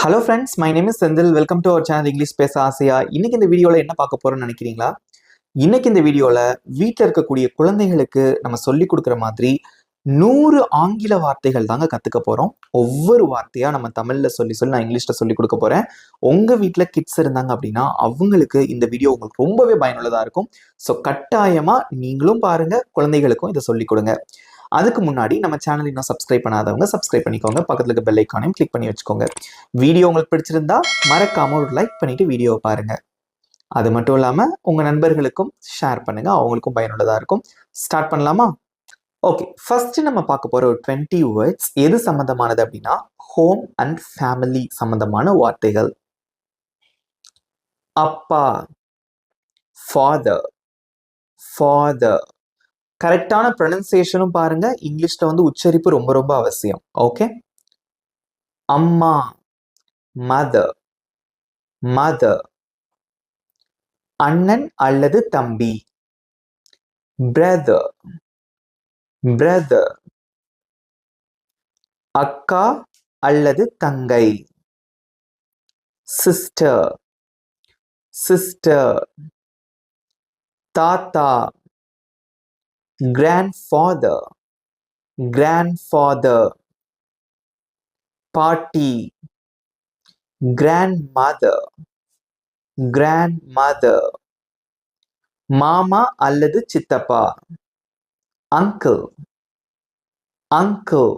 Hello friends, my name is Senthil. Welcome to our channel English பேச ஆசையா. இன்னைக்கு இந்த வீடியோவில் என்ன பார்க்க போறோம்னு நினைக்கிறீங்களா? இன்னைக்கு இந்த வீடியோவில் வீட்டில் இருக்கக்கூடிய குழந்தைகளுக்கு நம்ம சொல்லி கொடுக்குற மாதிரி 100 ஆங்கில வார்த்தைகள் தாங்க கற்றுக்க போகிறோம். ஒவ்வொரு வார்த்தையாக நம்ம தமிழில் சொல்லி நான் இங்கிலீஷில் சொல்லி கொடுக்க போகிறேன். உங்கள் வீட்டில் கிட்ஸ் இருந்தாங்க அப்படின்னா அவங்களுக்கு இந்த வீடியோ உங்களுக்கு ரொம்பவே பயனுள்ளதாக இருக்கும். ஸோ கட்டாயமாக நீங்களும் பாருங்கள், குழந்தைகளுக்கும் இதை சொல்லிக் கொடுங்க. அதுக்கு முன்னாடி நம்ம சேனல் இன்னும் சப்ஸ்கிரைப் பண்ணாதவங்க சப்ஸ்கிரைப் பண்ணிக்கோங்க. பக்கத்துல இருக்க பெல் ஐக்கானையும் கிளிக் பண்ணி வச்சுக்கோங்க. வீடியோ உங்களுக்கு பிடிச்சிருந்தா மறக்காம ஒரு லைக் பண்ணிட்டு வீடியோவை பாருங்க. அது மட்டும் இல்லாம உங்க நண்பர்களுக்கும் ஷேர் பண்ணுங்க, அவங்களுக்கும் பயனுள்ளதா இருக்கும். ஸ்டார்ட் பண்ணலாமா? ஓகே, ஃபர்ஸ்ட் நம்ம பார்க்க போற ஒரு 20 வேர்ட்ஸ் எது சம்பந்தமானது அப்படின்னா ஹோம் அண்ட் ஃபேமிலி சம்பந்தமான வார்த்தைகள். அப்பா, ஃபாதர், ஃபாதர். கரெக்டான ப்ரொனன்சியேஷனும் பாருங்க. இங்கிலீஷ்ல உச்சரிப்பு ரொம்ப ரொம்ப அவசியம். ஓகே. அம்மா, மதர், மதர். அண்ணன் அல்லது தம்பி, பிரதர், பிரதர். அக்கா அல்லது தங்கை, சிஸ்டர், சிஸ்டர். தாத்தா, grandfather, grandfather. பாட்டி, grandmother, grandmother. மாமா அல்லது சித்தப்பா, uncle, uncle.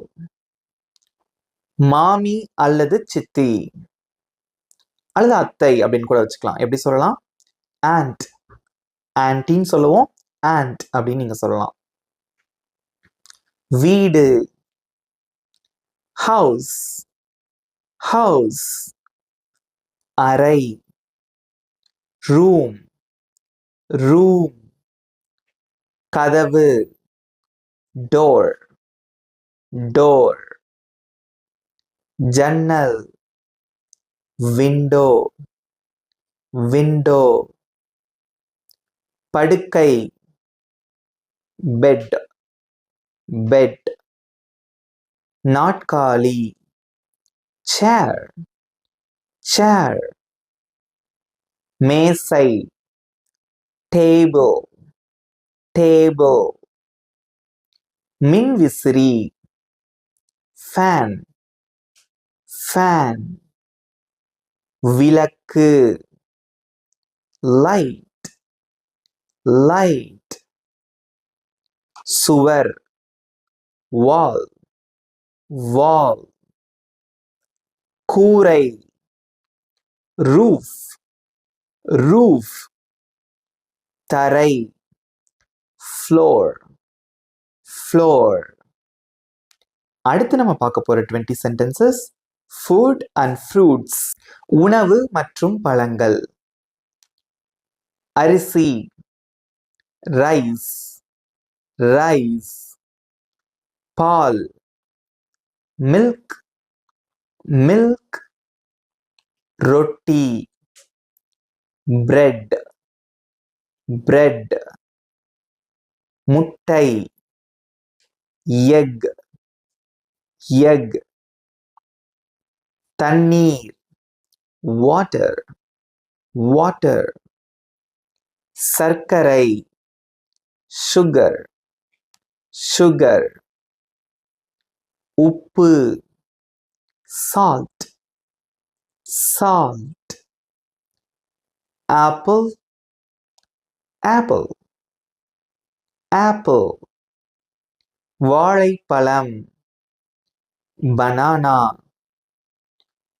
மாமி அல்லது சித்தி அல்லது அத்தை அப்படின்னு கூட வச்சுக்கலாம். எப்படி சொல்லலாம்? aunt, ஆன்ட்டின்னு சொல்லுவோம். aunt அப்படின்னு நீங்க சொல்லலாம். வீடு, house, house. அறை, room, room. கதவு, door, door. ஜன்னல், window, window. படுக்கை, bed, bed. நாற்காலி, chair, chair. மேசை, table, table. மின்விசிறி, fan, fan. விளக்கு, light, light. சுவர், wall, wall. கூரை, roof, roof. தரை, floor, floor. அடுத்து நம்ம பார்க்க போற 20 sentences food and fruits. உணவு மற்றும் பழங்கள். அரிசி, rice, rice. பால், milk, milk. ரொட்டி, bread, bread. முட்டை, egg, egg. தண்ணீர், water, water. சர்க்கரை, sugar, sugar. உப்பு, salt, salt. apple, apple, apple. வாழைப்பழம், banana,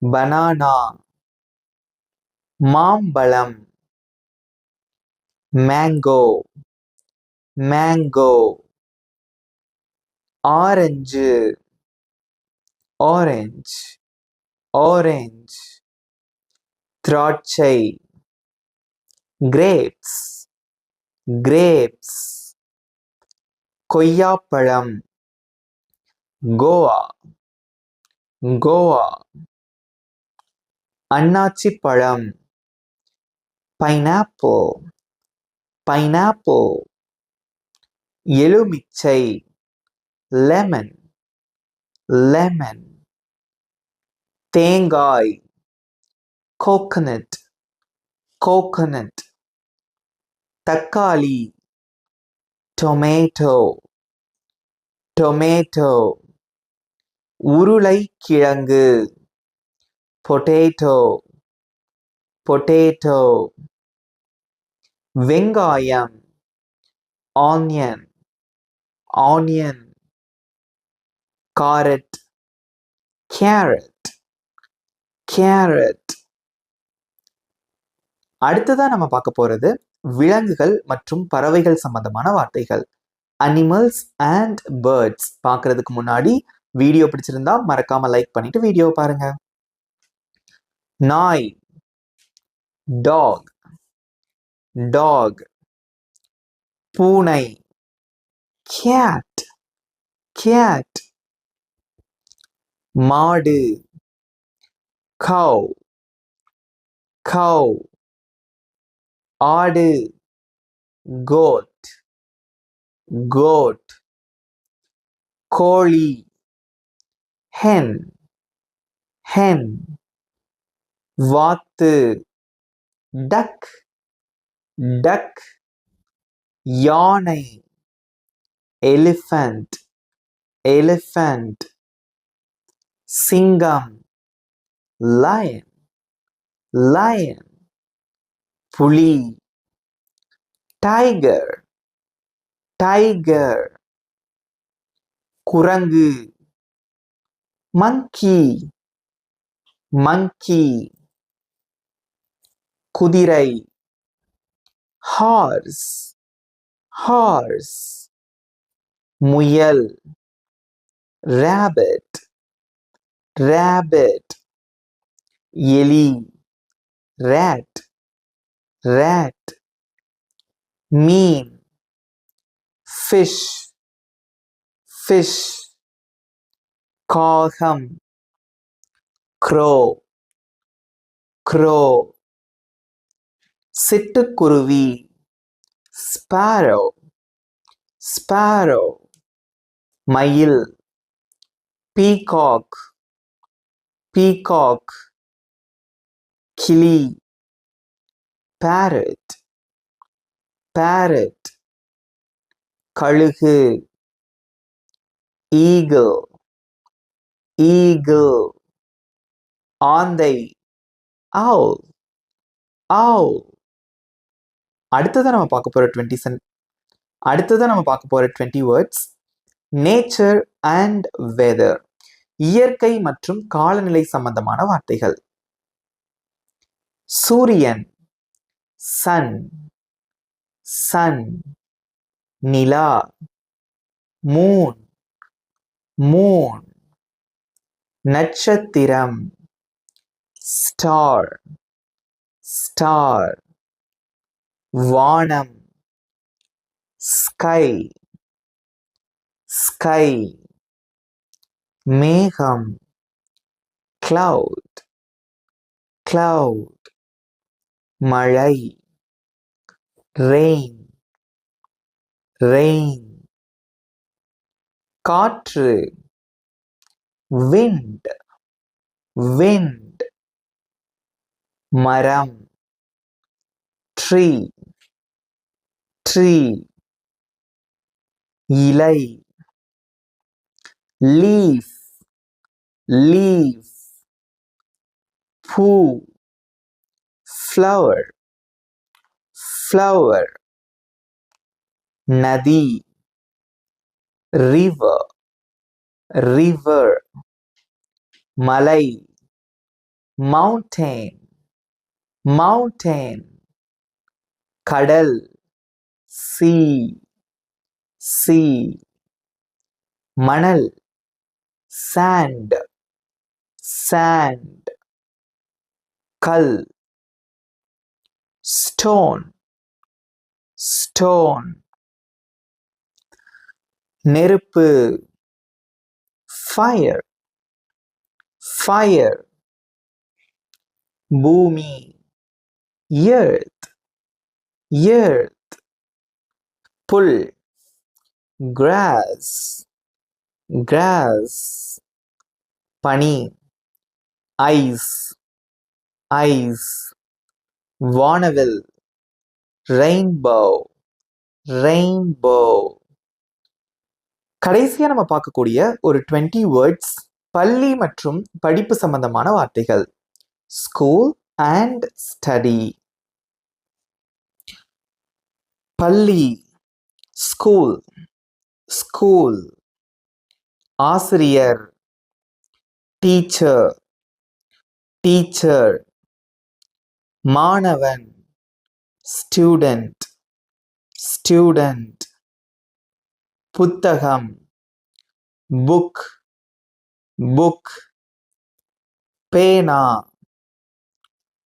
banana. மாம்பழம், mango, mango. Orange, orange, orange. திராட்சை, grapes, grapes. கொய்யாப்பழம், கோவா, கோவா. அன்னாச்சி பழம், pineapple, pineapple. எலுமிச்சை, lemon, lemon. தேங்காய், coconut, coconut. தக்காளி, tomato, tomato. உருளைக்கிழங்கு, potato, potato. வெங்காயம், onion, onion. carrot, carrot, carrot. அடுத்ததா நம்ம பார்க்க போறது விலங்குகள் மற்றும் பறவைகள் சம்பந்தமான வார்த்தைகள். Animals and birds. பார்க்கறதுக்கு முன்னாடி வீடியோ பிடிச்சிருந்தா மறக்காம லைக் பண்ணிட்டு வீடியோ பாருங்க. நாய், டாக், டாக். பூனை, கேட், கேட். மாடு, cow, cow. ஆடு, goat, goat. கோழி, hen, hen. வாத்து, duck, duck. யானை, elephant, elephant. சிங்கம், lion, lion. புலி, tiger, tiger. குரங்கு, monkey, monkey. குதிரை, horse, horse. முயல், rabbit, rabbit. எலி, rat, rat. மீன், fish, fish. காகம், crow, crow. சிட்டுக்குருவி, sparrow, sparrow. மயில், peacock, peacock. கிளி, parrot, parrot. கழுகு, eagle, eagle. ஆந்தை, owl, owl. அடுத்ததான் நம்ம பார்க்க போற 20 words. Nature and weather. இயற்கை மற்றும் காலநிலை சம்பந்தமான வார்த்தைகள். சூரியன், சன், சன். நிலா, மூன், மூன். நட்சத்திரம், ஸ்டார், ஸ்டார். வானம், ஸ்கை, ஸ்கை. மேகம், cloud, cloud. மழை, rain, rain. காற்று, wind, wind. மரம், tree, tree. இலை, leaf, leaf. பூ, flower, flower. நதி, river, river. மலை, mountain, mountain. கடல், sea, sea. மணல், sand, sand. கல், stone, stone. நெருப்பு, fire, fire. பூமி, earth, earth. புல், grass, grass. பனி, ice, ஐஸ், வானவில், ரெயின்போ, ரெயின்போ. கடைசியா நம்ம பார்க்கக்கூடிய ஒரு 20 வேர்ட்ஸ் பள்ளி மற்றும் படிப்பு சம்பந்தமான வார்த்தைகள். School and study. பள்ளி, ஸ்கூல், ஸ்கூல். ஆசிரியர், டீச்சர், டீச்சர். மாணவன், ஸ்டூடெண்ட், ஸ்டூடெண்ட். புத்தகம், புக், புக். பேனா,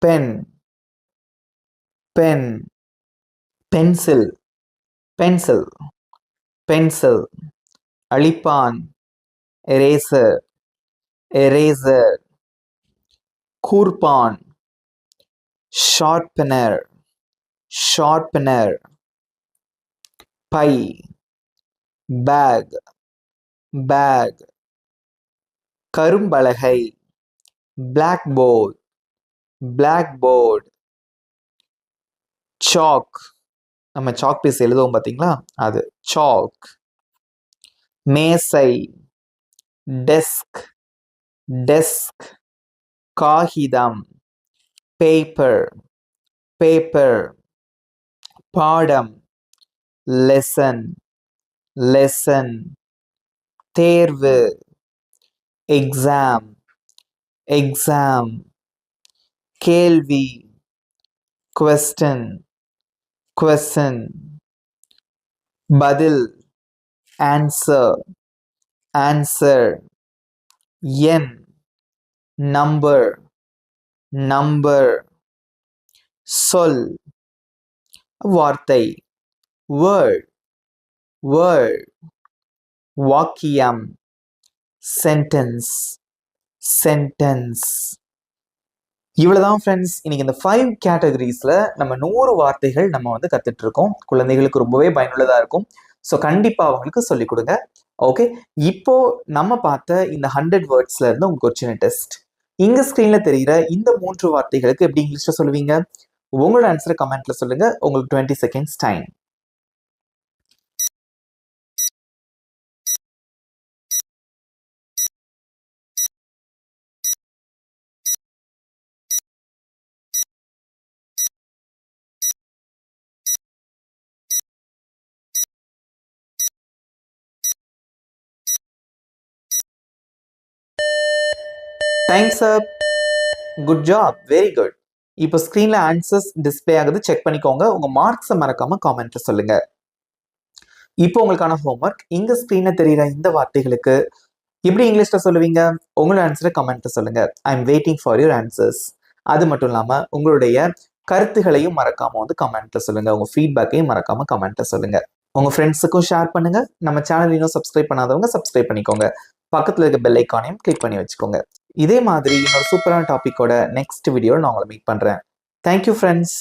pen, pen. Pencil, pencil, pencil. அழிப்பான், எரேசர், எரேசர். கூர்ப்பான், ஷார்ப்பனர், ஷார்ப்பனர். பை, பேக், பேக். கரும்பலகை, பிளாக்போர்ட், பிளாக்போர்ட். சாக், நம்ம சாக் பீஸ் எழுதுவோம் பார்த்தீங்களா, அது சாக். மேசை, டெஸ்க், டெஸ்க். காகிதம், பேப்பர், பேப்பர். பாடம், லெசன், லெசன். தேர்வு, எக்ஸாம், எக்ஸாம். கேள்வி, question, question. பதில், answer, answer. எண், number, number. சொல், வார்த்தை, word, word. வாக்கியம், sentence, sentence. இவ்வளவுதான் ஃப்ரெண்ட்ஸ். இன்னைக்கு இந்த 5 கேட்டகரிஸ்ல நம்ம 100 வார்த்தைகள் நம்ம வந்து கத்துட்டு இருக்கோம். குழந்தைகளுக்கு ரொம்பவே பயனுள்ளதா இருக்கும். ஸோ கண்டிப்பா அவங்களுக்கு சொல்லிக் கொடுங்க. ஓகே, இப்போ நம்ம பார்த்த இந்த 100 வேர்ட்ஸ்ல இருந்து உங்களுக்கு ஒரு சின்ன டெஸ்ட். இங்க ஸ்கிரீன்ல தெரிகிற இந்த 3 வார்த்தைகளுக்கு எப்படி இங்கிலீஷ்ல சொல்லுவீங்க? உங்களோட ஆன்சரை கமெண்ட்ல சொல்லுங்க. உங்களுக்கு 20 seconds time. Times up. Good job, very good. இப்போ ஸ்கிரீன்ல ஆன்சர்ஸ் டிஸ்பிளே ஆகுது, செக் பண்ணிக்கோங்க. உங்க மார்க்ஸை மறக்காம காமெண்ட்ல சொல்லுங்க. இப்போ உங்களுக்கான ஹோம்ஒர்க். இங்க ஸ்கிரீன்ல தெரியுற இந்த வார்த்தைகளுக்கு எப்படி இங்கிலீஷ்ல சொல்லுவீங்க? உங்களோட ஆன்சரை கமெண்ட்ல சொல்லுங்க. I am waiting for your answers. அது மட்டும் இல்லாம உங்களுடைய கருத்துகளையும் மறக்காம வந்து கமெண்ட்ல சொல்லுங்க. உங்க ஃபீட்பேக்கையும் மறக்காம கமெண்ட்ல சொல்லுங்க. உங்க ஃப்ரெண்ட்ஸுக்கும் ஷேர் பண்ணுங்க. நம்ம சேனல் இன்னும் சப்ஸ்கிரைப் பண்ணாதவங்க சப்ஸ்கிரைப் பண்ணிக்கோங்க. பக்கத்துல இருக்க பெல் ஐக்கானையும் கிளிக் பண்ணி வச்சுக்கோங்க. இதே மாதிரி இன்னொரு சூப்பரான டாபிக்கோட நெக்ஸ்ட் வீடியோவில் நான் உங்களை மீட் பண்றேன். Thank you friends.